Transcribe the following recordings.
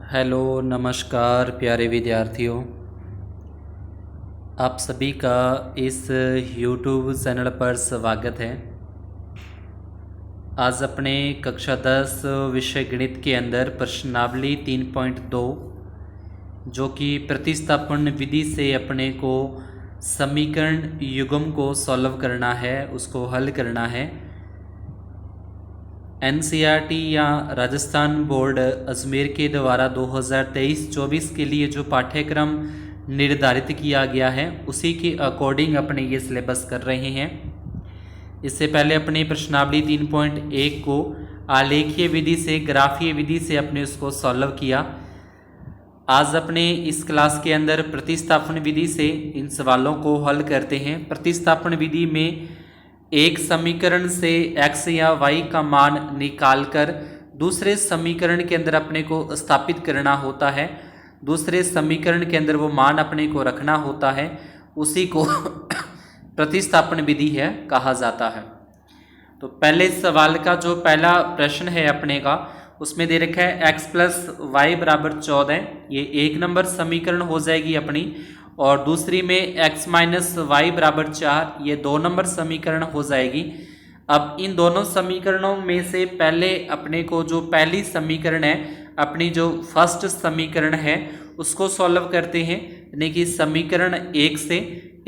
Hello नमस्कार प्यारे विद्यार्थियों, आप सभी का इस YouTube चैनल पर स्वागत है। आज अपने कक्षा 10 विषय गणित के अंदर प्रश्नावली 3.2 जो कि प्रतिस्थापन विधि से अपने को समीकरण युग्म को सॉल्व करना है, उसको हल करना है। NCERT या राजस्थान बोर्ड अजमेर के द्वारा 2023-24 के लिए जो पाठ्यक्रम निर्धारित किया गया है उसी के अकॉर्डिंग अपने ये सिलेबस कर रहे हैं। इससे पहले अपने प्रश्नावली 3.1 को आलेखीय विधि से, ग्राफीय विधि से अपने उसको सॉल्व किया। आज अपने इस क्लास के अंदर प्रतिस्थापन विधि से इन सवालों को हल करते हैं। प्रतिस्थापन विधि में एक समीकरण से x या y का मान निकालकर दूसरे समीकरण के अंदर अपने को स्थापित करना होता है, दूसरे समीकरण के अंदर वो मान अपने को रखना होता है, उसी को प्रतिस्थापन विधि है कहा जाता है। तो पहले सवाल का जो पहला प्रश्न है अपने का, उसमें दे रखा है x प्लस वाई बराबर 14, ये एक नंबर समीकरण हो जाएगी अपनी, और दूसरी में x माइनस वाई बराबर 4, ये 2 नंबर समीकरण हो जाएगी। अब इन दोनों समीकरणों में से पहले अपने को जो पहली समीकरण है, अपनी जो फर्स्ट समीकरण है उसको सॉल्व करते हैं, यानी कि समीकरण 1 से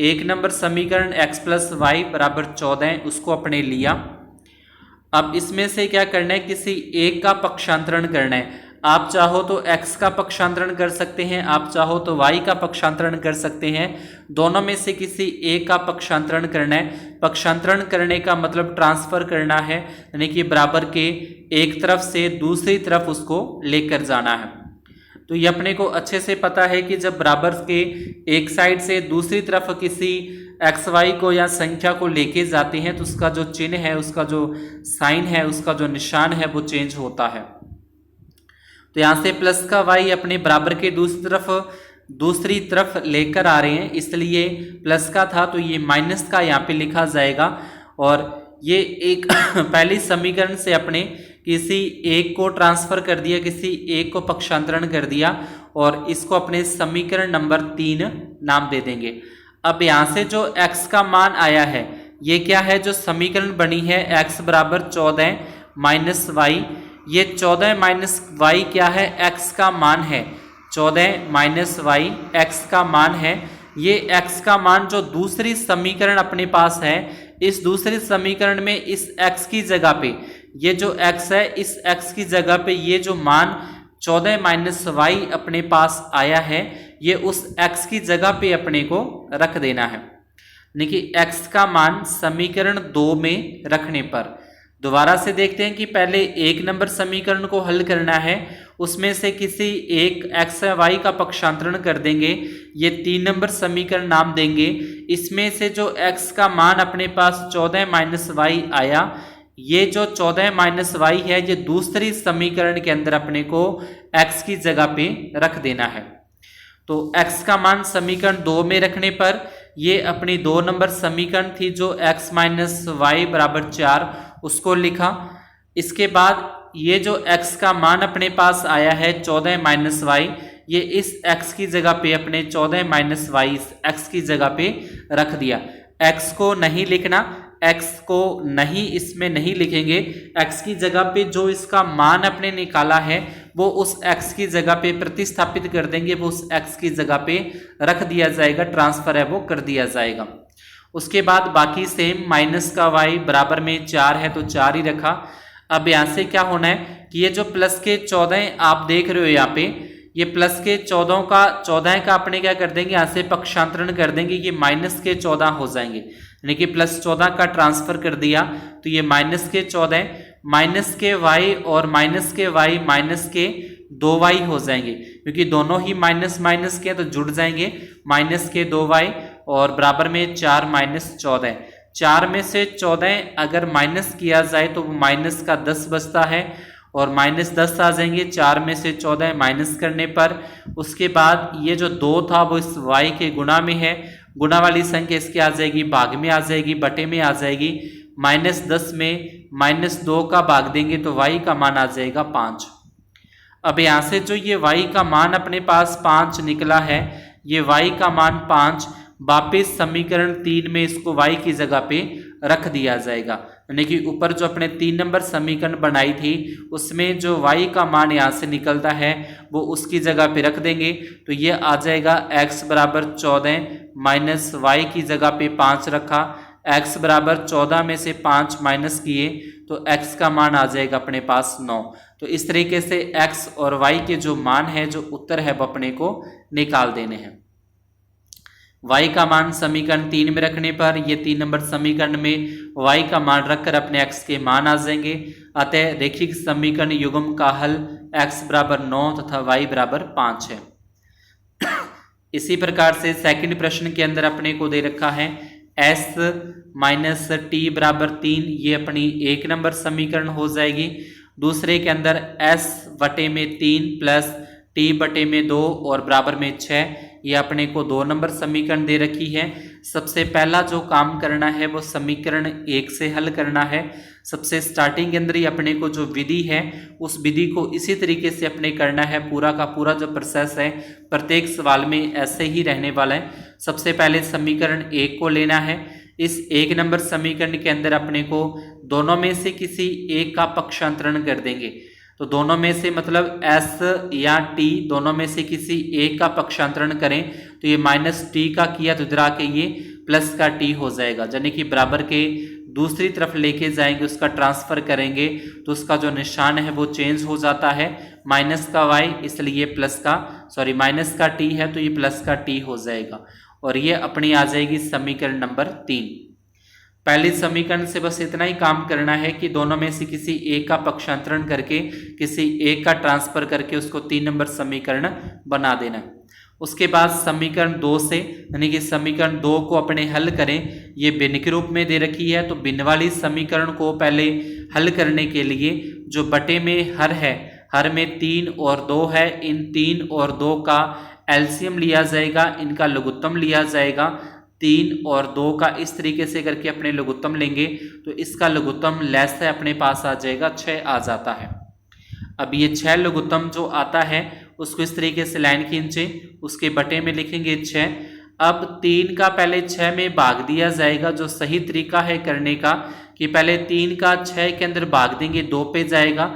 एक नंबर समीकरण x प्लस वाई बराबर 14 उसको अपने लिया। अब इसमें से क्या करना है, किसी एक का पक्षांतरण करना है। आप चाहो तो x का पक्षांतरण कर सकते हैं, आप चाहो तो y का पक्षांतरण कर सकते हैं, दोनों में से किसी एक का पक्षांतरण करना है। पक्षांतरण करने का मतलब ट्रांसफर करना है, यानी कि बराबर के एक तरफ से दूसरी तरफ उसको लेकर जाना है। तो ये अपने को अच्छे से पता है कि जब बराबर के एक साइड से दूसरी तरफ किसी एक्स वाई को या संख्या को लेके जाते हैं तो उसका जो चिन्ह है, उसका जो साइन है, उसका जो निशान है वो चेंज होता है। तो यहाँ से प्लस का वाई अपने बराबर के दूसरी तरफ लेकर आ रहे हैं, इसलिए प्लस का था तो ये माइनस का यहाँ पे लिखा जाएगा। और ये एक पहली समीकरण से अपने किसी एक को ट्रांसफर कर दिया, किसी एक को पक्षांतरण कर दिया, और इसको अपने समीकरण नंबर 3 नाम दे देंगे। अब यहाँ से जो x का मान आया है, ये क्या है, जो समीकरण बनी है x बराबर 14 माइनस वाई, ये 14 माइनस वाई क्या है, x का मान है। 14 माइनस वाई x का मान है। ये x का मान जो दूसरी समीकरण अपने पास है, इस दूसरे समीकरण में इस x की जगह पे, ये जो x है, इस x की जगह पे ये जो मान 14 माइनस वाई अपने पास आया है, ये उस x की जगह पे अपने को रख देना है। यानी कि x का मान समीकरण 2 में रखने पर, दोबारा से देखते हैं कि पहले एक नंबर समीकरण को हल करना है, उसमें से किसी एक x या y का पक्षांतरण कर देंगे, ये 3 नंबर समीकरण नाम देंगे। इसमें से जो x का मान अपने पास 14 माइनस वाई आया, ये जो 14 माइनस वाई है, ये दूसरी समीकरण के अंदर अपने को x की जगह पे रख देना है। तो x का मान समीकरण 2 में रखने पर ये अपनी 2 नंबर समीकरण थी जो x माइनस वाई बराबर 4, उसको लिखा। इसके बाद ये जो x का मान अपने पास आया है 14 माइनस वाई, ये इस x की जगह पे अपने 14 माइनस वाई x की जगह पे रख दिया। x को नहीं लिखना, x को नहीं इसमें नहीं लिखेंगे, x की जगह पे जो इसका मान अपने निकाला है वो उस x की जगह पे प्रतिस्थापित कर देंगे, वो उस x की जगह पे रख दिया जाएगा, ट्रांसफर है वो कर दिया जाएगा। उसके बाद बाकी सेम, माइनस का y बराबर में 4 है तो 4 ही रखा। अब यहाँ से क्या होना है कि ये जो प्लस के 14 आप देख रहे हो यहाँ पे, ये प्लस के 14 का अपने क्या कर देंगे, यहाँ से पक्षांतरण कर देंगे, ये माइनस के 14 हो जाएंगे, यानी कि प्लस 14 का ट्रांसफर कर दिया तो ये माइनस के 14, माइनस के y और माइनस के y माइनस के 2y हो जाएंगे, क्योंकि दोनों ही माइनस माइनस के तो जुड़ जाएंगे, माइनस के 2y और बराबर में 4 माइनस 14। 4 में से 14 अगर माइनस किया जाए तो वो माइनस का 10 बचता है, और माइनस 10 आ जाएंगे 4 में से 14 माइनस करने पर। उसके बाद ये जो 2 था वो इस y के गुणा में है, गुणा वाली संख्या इसके आ जाएगी भाग में आ जाएगी, बटे में आ जाएगी। माइनस 10 में माइनस 2 का भाग देंगे तो y का मान आ जाएगा 5। अब यहाँ से जो ये y का मान अपने पास 5 निकला है, ये y का मान 5 वापिस समीकरण 3 में इसको y की जगह पे रख दिया जाएगा। यानी कि ऊपर जो अपने 3 नंबर समीकरण बनाई थी उसमें जो y का मान यहाँ से निकलता है वो उसकी जगह पे रख देंगे। तो ये आ जाएगा x बराबर 14 माइनस y की जगह पे 5 रखा, x बराबर 14 में से 5 माइनस किए तो x का मान आ जाएगा अपने पास 9। तो इस तरीके से x और y के जो मान है, जो उत्तर है वो अपने को निकाल देने हैं। y का मान समीकरण 3 में रखने पर ये 3 नंबर समीकरण में y का मान रखकर अपने x के मान आ जाएंगे। अतः रेखिक समीकरण युग्म का हल x बराबर 9 तथा y बराबर 5 है। इसी प्रकार से सेकंड प्रश्न के अंदर अपने को दे रखा है s माइनस टी बराबर 3, ये अपनी 1 नंबर समीकरण हो जाएगी। दूसरे के अंदर s बटे में 3 प्लस टी बटे में 2 और बराबर में 6, ये अपने को 2 नंबर समीकरण दे रखी है। सबसे पहला जो काम करना है वो समीकरण 1 से हल करना है। सबसे स्टार्टिंग के अंदर ही अपने को जो विधि है उस विधि को इसी तरीके से अपने करना है। पूरा का पूरा जो प्रोसेस है प्रत्येक सवाल में ऐसे ही रहने वाला है। सबसे पहले समीकरण 1 को लेना है। इस 1 नंबर समीकरण के अंदर अपने को दोनों में से किसी एक का पक्षांतरण कर देंगे। तो दोनों में से मतलब s या t दोनों में से किसी एक का पक्षांतरण करें तो ये माइनस टी का किया तो इधर आके ये प्लस का t हो जाएगा। यानी कि बराबर के दूसरी तरफ लेके जाएंगे, उसका ट्रांसफर करेंगे तो उसका जो निशान है वो चेंज हो जाता है। माइनस का y इसलिए माइनस का t है तो ये प्लस का t हो जाएगा। और ये अपनी आ जाएगी समीकरण नंबर 3। पहली समीकरण से बस इतना ही काम करना है कि दोनों में से किसी एक का पक्षांतरण करके किसी एक का ट्रांसफर करके उसको 3 नंबर समीकरण बना देना। उसके बाद समीकरण 2 से यानी कि समीकरण 2 को अपने हल करें। ये भिन्न के रूप में दे रखी है तो भिन्न वाली समीकरण को पहले हल करने के लिए जो बटे में हर है, हर में 3 और 2 है, इन 3 और 2 का एलसीएम लिया जाएगा, इनका लघुत्तम लिया जाएगा। 3 और 2 का इस तरीके से करके अपने लघुत्तम लेंगे तो इसका लघुत्तम लेस है अपने पास आ जाएगा 6 आ जाता है। अब ये 6 लघुत्तम जो आता है उसको इस तरीके से लाइन खींचे, उसके बटे में लिखेंगे 6। अब 3 का पहले 6 में भाग दिया जाएगा। जो सही तरीका है करने का कि पहले 3 का 6 के अंदर भाग देंगे, 2 पे जाएगा,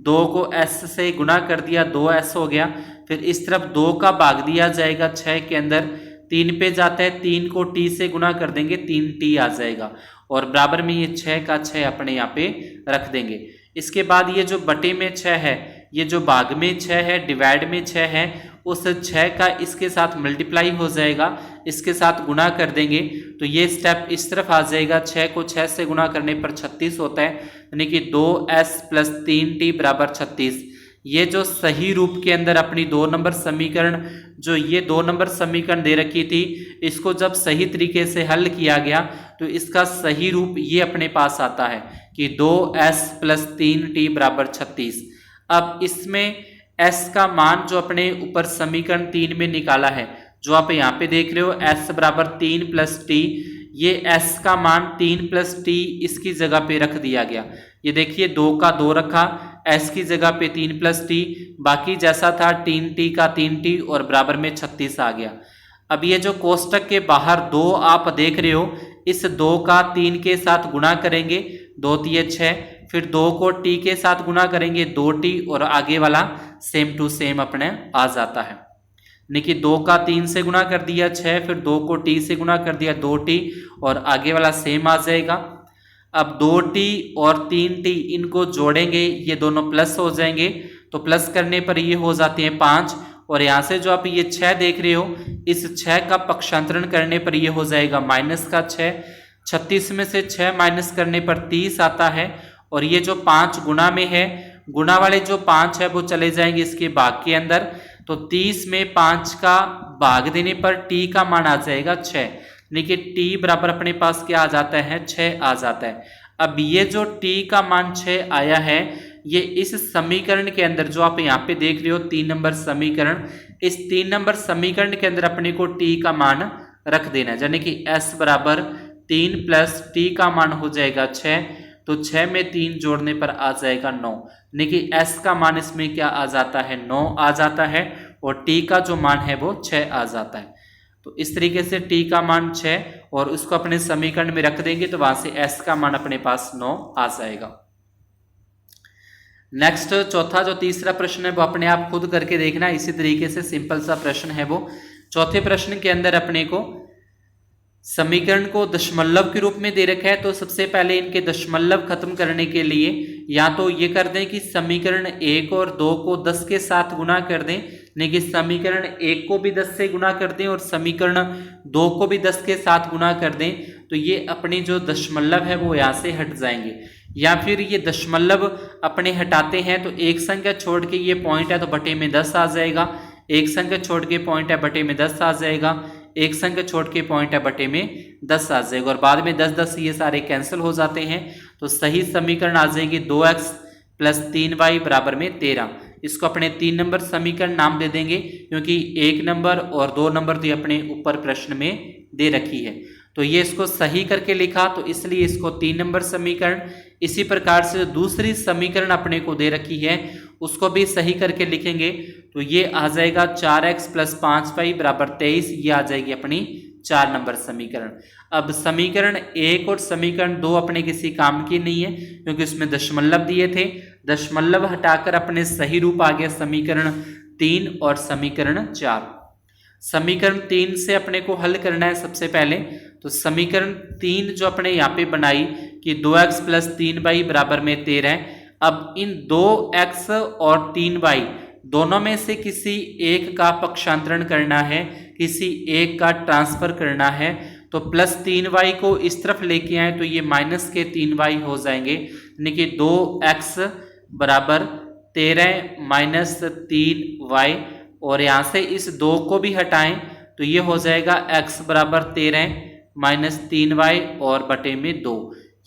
2 को s से गुना कर दिया, 2s हो गया। फिर इस तरफ 2 का भाग दिया जाएगा 6 के अंदर, 3 पे जाता है, 3 को t से गुना कर देंगे, 3t आ जाएगा और बराबर में ये 6 का 6 अपने यहाँ पे रख देंगे। इसके बाद ये जो बटे में 6 है, ये जो भाग में 6 है, डिवाइड में 6 है, उस 6 का इसके साथ मल्टीप्लाई हो जाएगा, इसके साथ गुना कर देंगे तो ये स्टेप इस तरफ आ जाएगा। 6 को 6 से गुना करने पर 36 होता है, यानी कि 2s प्लस 3t बराबर 36। ये जो सही रूप के अंदर अपनी 2 नंबर समीकरण, जो ये 2 नंबर समीकरण दे रखी थी, इसको जब सही तरीके से हल किया गया तो इसका सही रूप ये अपने पास आता है कि 2s प्लस 3t बराबर 36। अब इसमें s का मान जो अपने ऊपर समीकरण 3 में निकाला है, जो आप यहाँ पे देख रहे हो s बराबर 3 प्लस t, ये s का मान 3 प्लस t इसकी जगह पे रख दिया गया। ये देखिए 2 का 2 रखा, s की जगह पे 3 प्लस t, बाकी जैसा था 3t का 3t और बराबर में 36 आ गया। अब ये जो कोष्टक के बाहर 2 आप देख रहे हो, इस 2 का 3 के साथ गुणा करेंगे, 2 तिये 6, फिर 2 को t के साथ गुणा करेंगे 2t और आगे वाला सेम टू सेम अपने आ जाता है। यानी कि 2 का 3 से गुणा कर दिया 6, फिर 2 को t से गुणा कर दिया 2t और आगे वाला सेम आ जाएगा। अब 2t और 3t इनको जोड़ेंगे, ये दोनों प्लस हो जाएंगे, तो प्लस करने पर ये हो जाते हैं 5। और यहाँ से जो आप ये 6 देख रहे हो, इस 6 का पक्षांतरण करने पर ये हो जाएगा माइनस का 6। 36 में से 6 माइनस करने पर 30 आता है। और ये जो 5 गुणा में है, गुणा वाले जो 5 है वो चले जाएंगे इसके भाग के अंदर, तो 30 में 5 का भाग देने पर t का मान आ जाएगा 6, यानी कि t बराबर अपने पास क्या आ जाता है, 6 आ जाता है। अब ये जो t का मान 6 आया है, ये इस समीकरण के अंदर जो आप यहाँ पे देख रहे हो 3 नंबर समीकरण, इस 3 नंबर समीकरण के अंदर अपने को t का मान रख देना है। यानी कि s बराबर 3 प्लस t का मान हो जाएगा 6, तो 6 में 3 जोड़ने पर आ जाएगा 9, यानी कि s का मान इसमें क्या आ जाता है 9 आ जाता है और t का जो मान है वो 6 आ जाता है। तो इस तरीके से t का मान 6 और उसको अपने समीकरण में रख देंगे तो वहां से s का मान अपने पास 9 आ जाएगा। नेक्स्ट चौथा जो तीसरा प्रश्न है वो अपने आप खुद करके देखना, इसी तरीके से सिंपल सा प्रश्न है वो। चौथे प्रश्न के अंदर अपने को समीकरण को दशमलव के रूप में दे रखा है, तो सबसे पहले इनके दशमलव खत्म करने के लिए या तो ये कर दें कि समीकरण 1 और 2 को 10 के साथ गुना कर दें, यानी कि समीकरण 1 को भी 10 से गुना कर दें और समीकरण 2 को भी 10 के साथ गुना कर दें, तो ये अपने जो दशमलव है वो यहाँ से हट जाएंगे। या फिर ये दशमलव अपने हटाते हैं तो एक संख्या छोड़ के ये पॉइंट है तो बटे में 10 आ जाएगा, एक संख्या छोड़ के पॉइंट है बटे में 10 आ जाएगा, एक संख्या छोड़ के पॉइंट है बटे में 10 आ जाएगा और बाद में 10 ये सारे कैंसिल हो जाते हैं। तो सही समीकरण आ जाएंगे 2x प्लस 3y बराबर में 13। इसको अपने 3 नंबर समीकरण नाम दे देंगे क्योंकि 1 नंबर और 2 नंबर तो ये अपने ऊपर प्रश्न में दे रखी है, तो ये इसको सही करके लिखा तो इसलिए इसको 3 नंबर समीकरण। इसी प्रकार से दूसरी समीकरण अपने को दे रखी है उसको भी सही करके लिखेंगे तो ये आ जाएगा 4x प्लस 5y बराबर 23, ये आ जाएगी अपनी 4 नंबर समीकरण। अब समीकरण 1 और समीकरण 2 अपने किसी काम की नहीं है क्योंकि उसमें दशमलव दिए थे, दशमलव हटाकर अपने सही रूप आ गया समीकरण 3 और समीकरण 4। समीकरण 3 से अपने को हल करना है सबसे पहले, तो समीकरण 3 जो अपने यहाँ पे बनाई कि 2x प्लस 3y बराबर में 13। अब इन 2x और 3y दोनों में से किसी एक का पक्षांतरण करना है, किसी एक का ट्रांसफर करना है, तो प्लस 3y को इस तरफ लेके आए तो ये माइनस के 3y हो जाएंगे, यानी कि 2x बराबर 13 माइनस 3y और यहाँ से इस 2 को भी हटाएं तो ये हो जाएगा x बराबर 13 माइनस 3y और बटे में 2।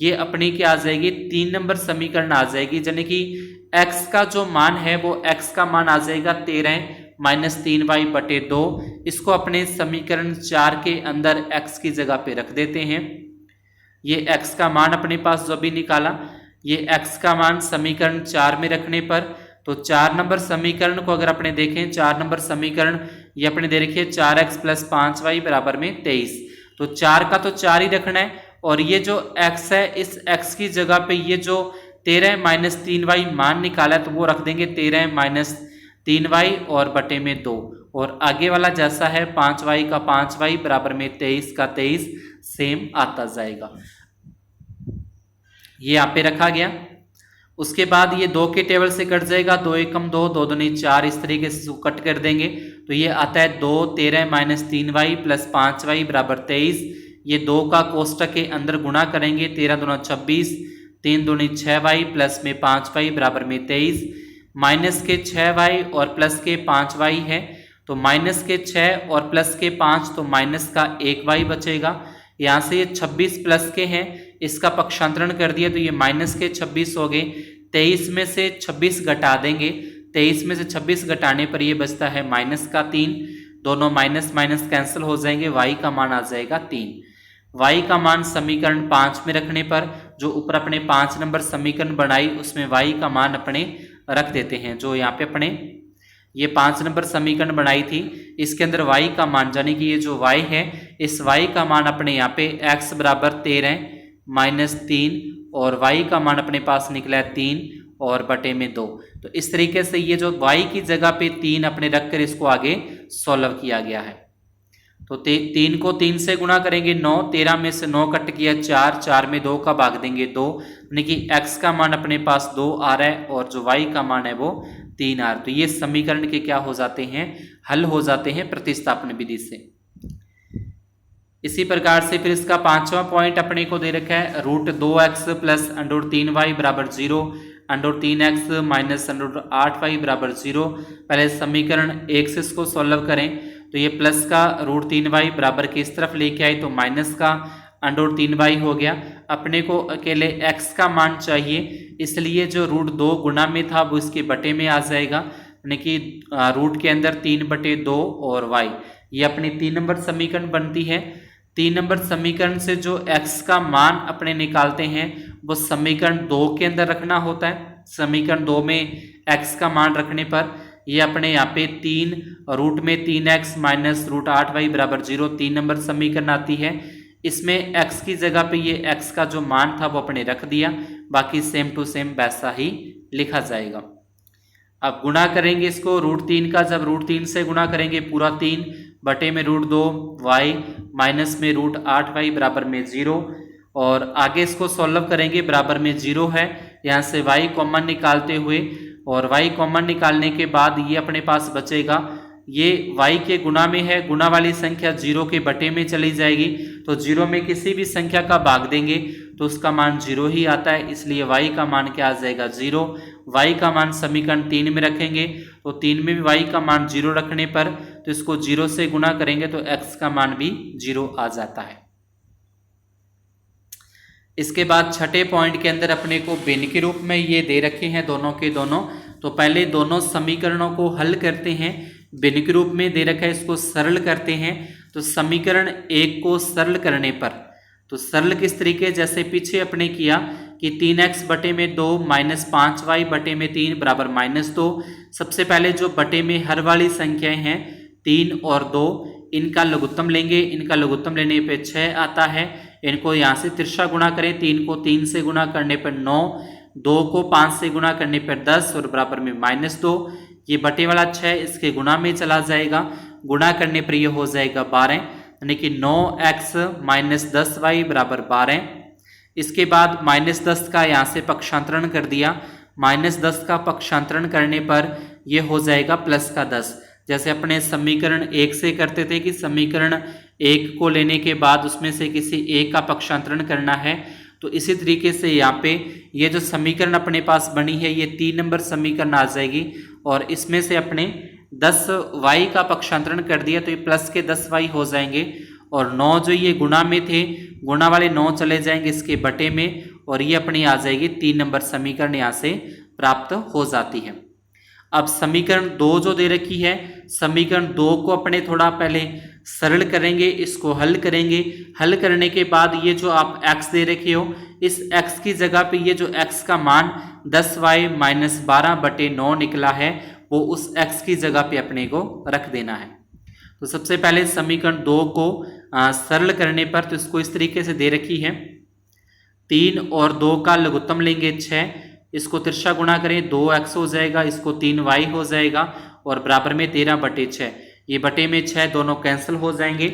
ये अपनी क्या आ जाएगी 3 नंबर समीकरण आ जाएगी, यानी कि x का जो मान है वो x का मान आ जाएगा 13 माइनस 3y बटे 2। इसको अपने समीकरण 4 के अंदर x की जगह पे रख देते हैं। ये x का मान अपने पास जो भी निकाला, ये x का मान समीकरण 4 में रखने पर तो 4 नंबर समीकरण को अगर अपने देखें 4 नंबर समीकरण ये अपने दे रखिए 4x प्लस 5y बराबर में 23, तो 4 का तो 4 ही रखना है और ये जो x है इस x की जगह पे ये जो 13 माइनस 3y मान निकाला है तो वो रख देंगे 13 माइनस 3y और बटे में 2 और आगे वाला जैसा है 5y का 5y बराबर में 23 का 23 सेम आता जाएगा। ये यहाँ पे रखा गया। उसके बाद ये 2 के टेबल से कट जाएगा, 2 एकम 2, 2 दूनी 4, इस तरीके से कट कर देंगे तो ये आता है 2 13 माइनस 3y प्लस 5y बराबर 23। ये 2 का कोष्टक के अंदर गुणा करेंगे, 13 दूना 26, 3 दूनी 6y प्लस में 5y बराबर में 23। माइनस के 6y और प्लस के 5y है तो माइनस के 6 और प्लस के 5 तो माइनस का 1y बचेगा। यहाँ से ये 26 प्लस के हैं, इसका पक्षांतरण कर दिया तो ये माइनस के 26 हो गए। 23 में से 26 घटा देंगे, 23 में से 26 घटाने पर ये बचता है माइनस का 3, दोनों माइनस माइनस कैंसिल हो जाएंगे, y का मान आ जाएगा 3। y का मान समीकरण 5 में रखने पर जो ऊपर अपने 5 नंबर समीकरण बनाई उसमें y का मान अपने रख देते हैं। जो यहाँ पे अपने ये 5 नंबर समीकरण बनाई थी इसके अंदर y का मान यानी कि ये जो y है इस y का मान अपने यहाँ पे x बराबर 13 माइनस 3 और y का मान अपने पास निकला है 3 और बटे में 2। तो इस तरीके से ये जो y की जगह पे 3 अपने रखकर इसको आगे सॉल्व किया गया है। तो 3 को 3 से गुणा करेंगे 9, 13 में से 9 कट किया 4, 4 में 2 का भाग देंगे 2, यानी कि x का मान अपने पास 2 आ रहा है और जो y का मान है वो 3 आ रहा है। तो ये समीकरण के क्या हो जाते हैं, हल हो जाते हैं प्रतिस्थापन विधि से। इसी प्रकार से फिर इसका 5वां पॉइंट अपने को दे रखा है √2x प्लस √3y बराबर 0, √3x माइनस √8y बराबर 0। पहले समीकरण 1 से इसको सॉल्व करें तो ये प्लस का √3y बराबर के इस तरफ लेके आए तो माइनस का √3y हो गया। अपने को अकेले x का मान चाहिए इसलिए जो √2 गुणा में था वो इसके बटे में आ जाएगा, यानी कि रूट के अंदर 3/2 और y, ये अपनी 3 नंबर समीकरण बनती है। 3 नंबर समीकरण से जो x का मान अपने निकालते हैं वो समीकरण 2 के अंदर रखना होता है। समीकरण 2 में x का मान रखने पर ये अपने यहाँ पे 3 रूट में 3x माइनस रूट 8y बराबर 0 3 नंबर समीकरण आती है। इसमें x की जगह पे ये x का जो मान था वो अपने रख दिया, बाकी सेम टू सेम वैसा ही लिखा जाएगा। अब गुणा करेंगे इसको रूट 3 का, जब रूट 3 से गुणा करेंगे पूरा 3 बटे में रूट 2 y माइनस में रूट 8y बराबर में 0, और आगे इसको सॉल्व करेंगे बराबर में 0 है, यहाँ से y कॉमन निकालते हुए, और y कॉमन निकालने के बाद ये अपने पास बचेगा, ये y के गुणा में है, गुणा वाली संख्या 0 के बटे में चली जाएगी, तो 0 में किसी भी संख्या का भाग देंगे तो उसका मान 0 ही आता है, इसलिए y का मान क्या आ जाएगा 0। y का मान समीकरण 3 में रखेंगे तो 3 में भी y का मान 0 रखने पर तो इसको 0 से गुणा करेंगे तो x का मान भी 0 आ जाता है। इसके बाद छठे पॉइंट के अंदर अपने को भिन्न के रूप में ये दे रखे हैं दोनों के दोनों, तो पहले दोनों समीकरणों को हल करते हैं। भिन्न के रूप में दे रखा है, इसको सरल करते हैं। तो समीकरण 1 को सरल करने पर, तो सरल किस तरीके, जैसे पीछे अपने किया कि 3x बटे में 2 माइनस 5y बटे में 3 बराबर माइनस 2। सबसे पहले जो बटे में हर वाली संख्याएं हैं 3 और 2, इनका लघुत्तम लेंगे, इनका लघुत्तम लेने पे 6 आता है। इनको यहाँ से तिरछा गुणा करें, 3 को 3 से गुणा करने पर 9, 2 को 5 से गुणा करने पर 10 और बराबर में माइनस 2। ये बटे वाला 6 इसके गुणा में चला जाएगा, गुणा करने पर ये हो जाएगा 12, यानी कि 9x माइनस 10y बराबर 12। इसके बाद माइनस 10 का यहाँ से पक्षांतरण कर दिया, माइनस 10 का पक्षांतरण करने पर ये हो जाएगा प्लस का 10। जैसे अपने समीकरण 1 से करते थे कि समीकरण 1 को लेने के बाद उसमें से किसी एक का पक्षांतरण करना है, तो इसी तरीके से यहाँ पे ये जो समीकरण अपने पास बनी है ये 3 नंबर समीकरण आ जाएगी, और इसमें से अपने 10y का पक्षांतरण कर दिया तो ये प्लस के 10y हो जाएंगे, और 9 जो ये गुणा में थे, गुणा वाले 9 चले जाएंगे इसके बटे में, और ये अपनी आ जाएगी 3 नंबर समीकरण यहाँ से प्राप्त हो जाती है। अब समीकरण 2 जो दे रखी है, समीकरण 2 को अपने थोड़ा पहले सरल करेंगे, इसको हल करेंगे। हल करने के बाद ये जो आप x दे रखे हो, इस x की जगह पे ये जो x का मान 10y माइनस 12 बटे 9 निकला है, वो उस x की जगह पे अपने को रख देना है। तो सबसे पहले समीकरण 2 को सरल करने पर, तो इसको इस तरीके से दे रखी है, 3 और 2 का लघुत्तम लेंगे 6, इसको तिरछा गुणा करें 2x हो जाएगा, इसको 3y हो जाएगा, और बराबर में 13 बटे 6। ये बटे में 6 दोनों कैंसिल हो जाएंगे,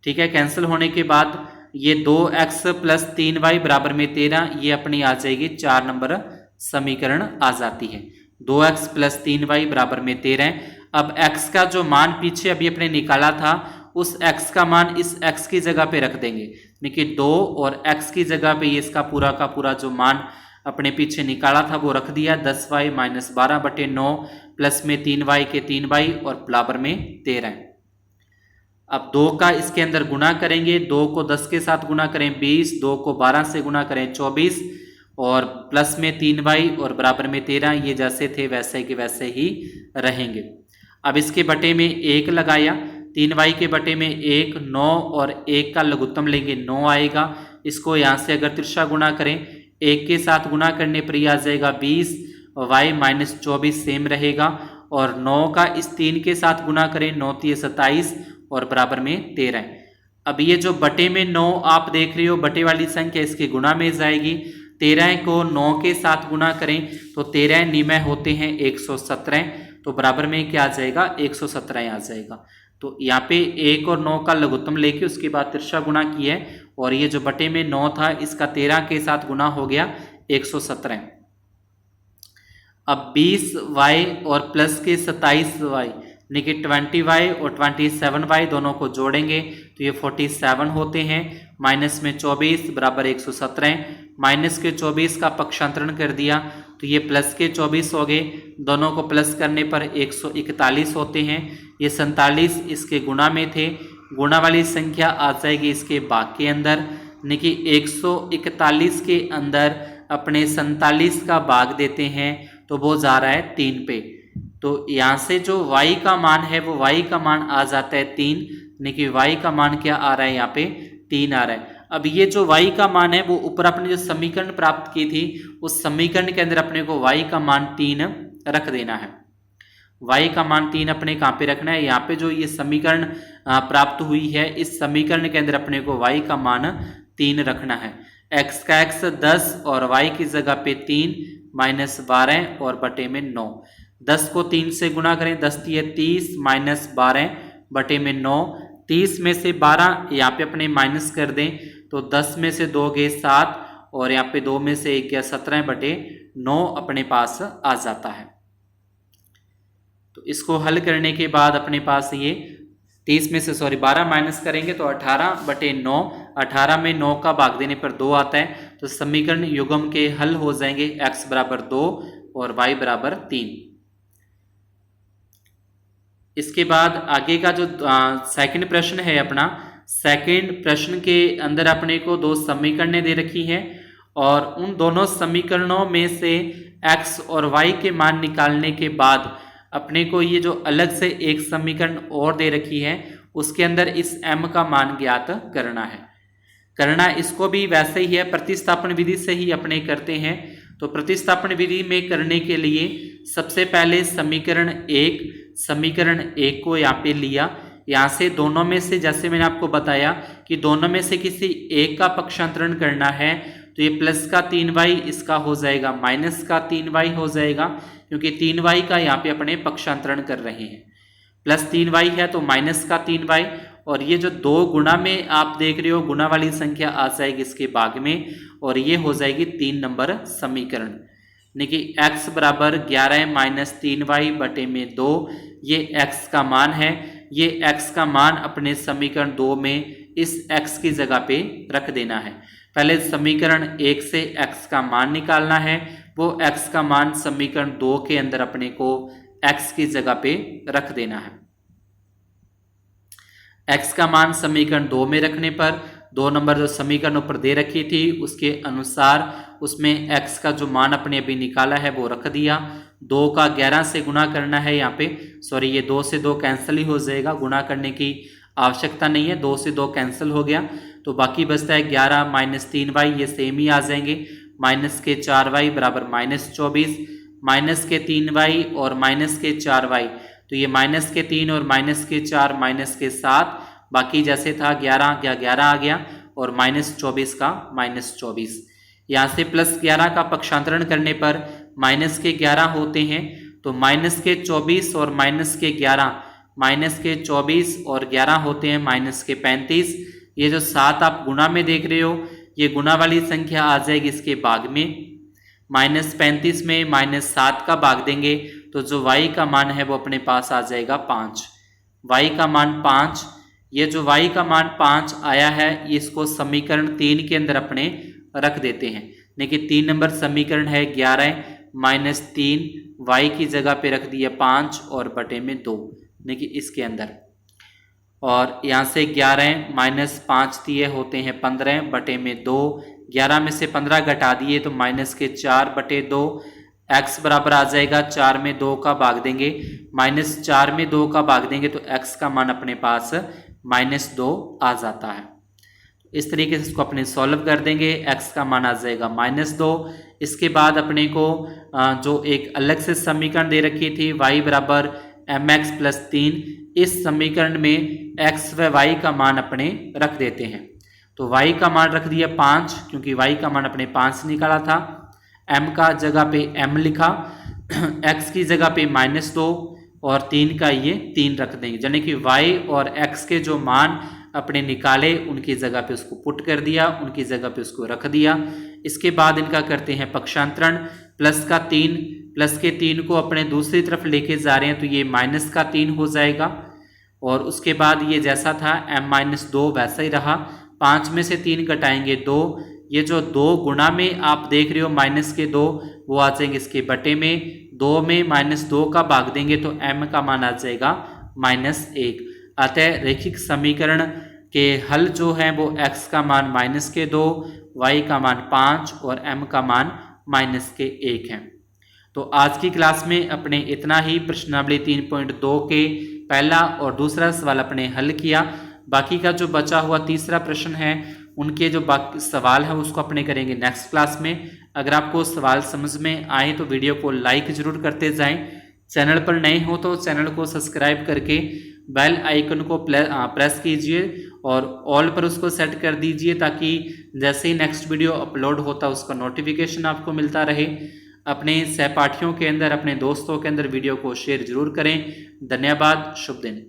ठीक है। कैंसिल होने के बाद ये 2x प्लस 3y बराबर में 13, ये अपनी आ जाएगी 4 नंबर समीकरण आ जाती है। 2x प्लस 3y बराबर में 13। अब x का जो मान पीछे अभी अपने निकाला था, उस x का मान इस x की जगह पे रख देंगे, यानी कि 2 और x की जगह पे ये इसका पूरा का पूरा जो मान अपने पीछे निकाला था वो रख दिया, 10y माइनस 12 बटे 9 प्लस में 3y के 3y और बराबर में 13। अब 2 का इसके अंदर गुणा करेंगे, 2 को 10 के साथ गुणा करें 20, 2 को 12 से गुणा करें 24, और प्लस में 3y और बराबर में 13, ये जैसे थे वैसे के वैसे ही रहेंगे। अब इसके बटे में 1 लगाया, 3y के बटे में 1, 9 और 1 का लघुत्तम लेंगे 9 आएगा। इसको यहाँ से अगर तिरछा गुणा करें, 1 के साथ गुणा करने पर यह आ जाएगा 20, y माइनस 24 सेम रहेगा, और 9 का इस 3 के साथ गुणा करें, 9 3 27 और बराबर में 13। अब ये जो बटे में 9 आप देख रहे हो, बटे वाली संख्या इसके गुणा में जाएगी। 13 को 9 के साथ गुणा करें तो 13 निमय होते हैं 117, तो बराबर में क्या आ जाएगा 117 आ जाएगा। तो यहाँ पे 1 और 9 का लघुत्तम लेके उसके बाद तिरछा गुणा किया है, और ये जो बटे में 9 था इसका 13 के साथ गुणा हो गया 117। अब 20y और प्लस के 27y, यानी कि 20y और 27y दोनों को जोड़ेंगे तो ये 47 होते हैं, माइनस में 24 बराबर 117, माइनस के 24 का पक्षांतरण कर दिया तो ये प्लस के 24 हो गए, दोनों को प्लस करने पर 141 होते हैं। ये 47 इसके गुणा में थे, गुणा वाली संख्या आ जाएगी इसके भाग के अंदर, यानी कि 141 के अंदर अपने 47 का भाग देते हैं तो वो जा रहा है 3 पे। तो यहाँ से जो y का मान है वो y का मान आ जाता है 3, यानी कि y का मान क्या आ रहा है यहाँ पे 3 आ रहा है। अब ये जो y का मान है वो ऊपर अपने जो समीकरण प्राप्त की थी उस समीकरण के अंदर अपने को y का मान 3 रख देना है। y का मान 3 अपने कहाँ पे रखना है, यहाँ पे जो ये समीकरण प्राप्त हुई है इस समीकरण के अंदर अपने को y का मान 3 रखना है। x का x 10 और y की जगह पे 3 माइनस 12 और बटे में 9। 10 को 3 से गुणा करें, 10 3 30 माइनस 12 बटे में 9। 30 में से 12 यहाँ पे अपने माइनस कर दें तो 10 में से 2 गए 7 और यहाँ पे 2 में से 1 गया 17 बटे 9 अपने पास आ जाता है। तो इसको हल करने के बाद अपने पास ये 30 में से 12 माइनस करेंगे तो 18 बटे 9। 18 में 9 का भाग देने पर 2 आता है, तो समीकरण युग्म के हल हो जाएंगे x बराबर 2 और y बराबर 3। इसके बाद आगे का जो सेकंड प्रश्न है अपना, सेकंड प्रश्न के अंदर अपने को 2 समीकरणें दे रखी हैं और उन दोनों समीकरणों में से x और y के मान निकालने के बाद अपने को ये जो अलग से एक समीकरण और दे रखी है उसके अंदर इस m का मान ज्ञात करना इसको भी वैसे ही है, प्रतिस्थापन विधि से ही अपने करते हैं। तो प्रतिस्थापन विधि में करने के लिए सबसे पहले समीकरण 1 को यहाँ पे लिया, यहाँ से दोनों में से जैसे मैंने आपको बताया कि दोनों में से किसी एक का पक्षांतरण करना है तो ये प्लस का 3y इसका हो जाएगा माइनस का 3y हो जाएगा, क्योंकि 3y का यहाँ पे अपने पक्षांतरण कर रहे हैं। प्लस 3y है तो माइनस का 3y और ये जो 2 गुणा में आप देख रहे हो गुणा वाली संख्या आ जाएगी इसके भाग में और ये हो जाएगी 3 नंबर समीकरण। यानी कि x बराबर 11 माइनस 3y बटे में 2 ये x का मान है। ये x का मान अपने समीकरण 2 में इस x की जगह पे रख देना है। पहले समीकरण 1 से x का मान निकालना है, वो x का मान समीकरण 2 के अंदर अपने को x की जगह पे रख देना है। x का मान समीकरण 2 में रखने पर 2 नंबर जो समीकरण ऊपर दे रखी थी उसके अनुसार उसमें x का जो मान अपने अभी निकाला है वो रख दिया। 2 का 11 से गुणा करना है यहाँ पे, ये 2 से 2 कैंसिल ही हो जाएगा, गुणा करने की आवश्यकता नहीं है, 2 से 2 कैंसिल हो गया तो बाकी बचता है 11 माइनस 3y, ये सेम ही आ जाएंगे। माइनस के 4y बराबर माइनस 24, माइनस के 3y और माइनस के 4y, तो ये माइनस के 3 और माइनस के 4 माइनस के 7, बाकी जैसे था 11 आ गया और माइनस 24 का माइनस 24। यहाँ से प्लस 11 का पक्षांतरण करने पर माइनस के 11 होते हैं, तो माइनस के 24 और माइनस के 11, माइनस के 24 और 11 होते हैं माइनस के 35। ये जो 7 आप गुणा में देख रहे हो ये गुणा वाली संख्या आ जाएगी इसके भाग में। माइनस 35 में माइनस 7 का भाग देंगे तो जो y का मान है वो अपने पास आ जाएगा 5। y का मान 5, ये जो y का मान 5 आया है इसको समीकरण 3 के अंदर अपने रख देते हैं। लेकिन 3 नंबर समीकरण है 11 माइनस 3, y की जगह पे रख दिया 5 और बटे में 2, यानी कि इसके अंदर। और यहाँ से 11 माइनस 5 दिए होते हैं 15 बटे में 2, 11 में से 15 घटा दिए तो माइनस के 4 बटे 2, x बराबर आ जाएगा 4 में 2 का भाग देंगे, माइनस 4 में 2 का भाग देंगे तो x का मान अपने पास माइनस 2 आ जाता है। इस तरीके से इसको अपने सॉल्व कर देंगे, x का मान आ जाएगा माइनस 2। इसके बाद अपने को जो एक अलग से समीकरण दे रखी थी y बराबर mx प्लस 3, इस समीकरण में x व y का मान अपने रख देते हैं। तो y का मान रख दिया 5, क्योंकि y का मान अपने 5 निकाला था। m का जगह पे m लिखा, x की जगह पे माइनस 2 और 3 का ये 3 रख देंगे, यानी कि y और x के जो मान अपने निकाले उनकी जगह पे उसको पुट कर दिया, उनकी जगह पे उसको रख दिया। इसके बाद इनका करते हैं पक्षांतरण, प्लस का 3, प्लस के 3 को अपने दूसरी तरफ लेके जा रहे हैं तो ये माइनस का 3 हो जाएगा। और उसके बाद ये जैसा था m माइनस 2 वैसा ही रहा, 5 में से 3 घटाएंगे 2, ये जो 2 गुणा में आप देख रहे हो माइनस के 2 वो आ जाएंगे इसके बटे में, 2 में माइनस 2 का भाग देंगे तो m का मान आ जाएगा माइनस 1। अतः रैखिक समीकरण के हल जो हैं वो x का मान माइनस के 2, y का मान 5 और m का मान माइनस के 1 है। तो आज की क्लास में अपने इतना ही। प्रश्नावली 3.2 के पहला और दूसरा सवाल अपने हल किया। बाकी का जो बचा हुआ तीसरा प्रश्न है उनके जो बाकी सवाल है उसको अपने करेंगे नेक्स्ट क्लास में। अगर आपको सवाल समझ में आए तो वीडियो को लाइक जरूर करते जाएं। चैनल पर नए हो तो चैनल को सब्सक्राइब करके बेल आइकन को प्रेस कीजिए और ऑल पर उसको सेट कर दीजिए, ताकि जैसे ही नेक्स्ट वीडियो अपलोड होता है उसका नोटिफिकेशन आपको मिलता रहे। अपने सहपाठियों के अंदर, अपने दोस्तों के अंदर वीडियो को शेयर जरूर करें। धन्यवाद, शुभ दिन।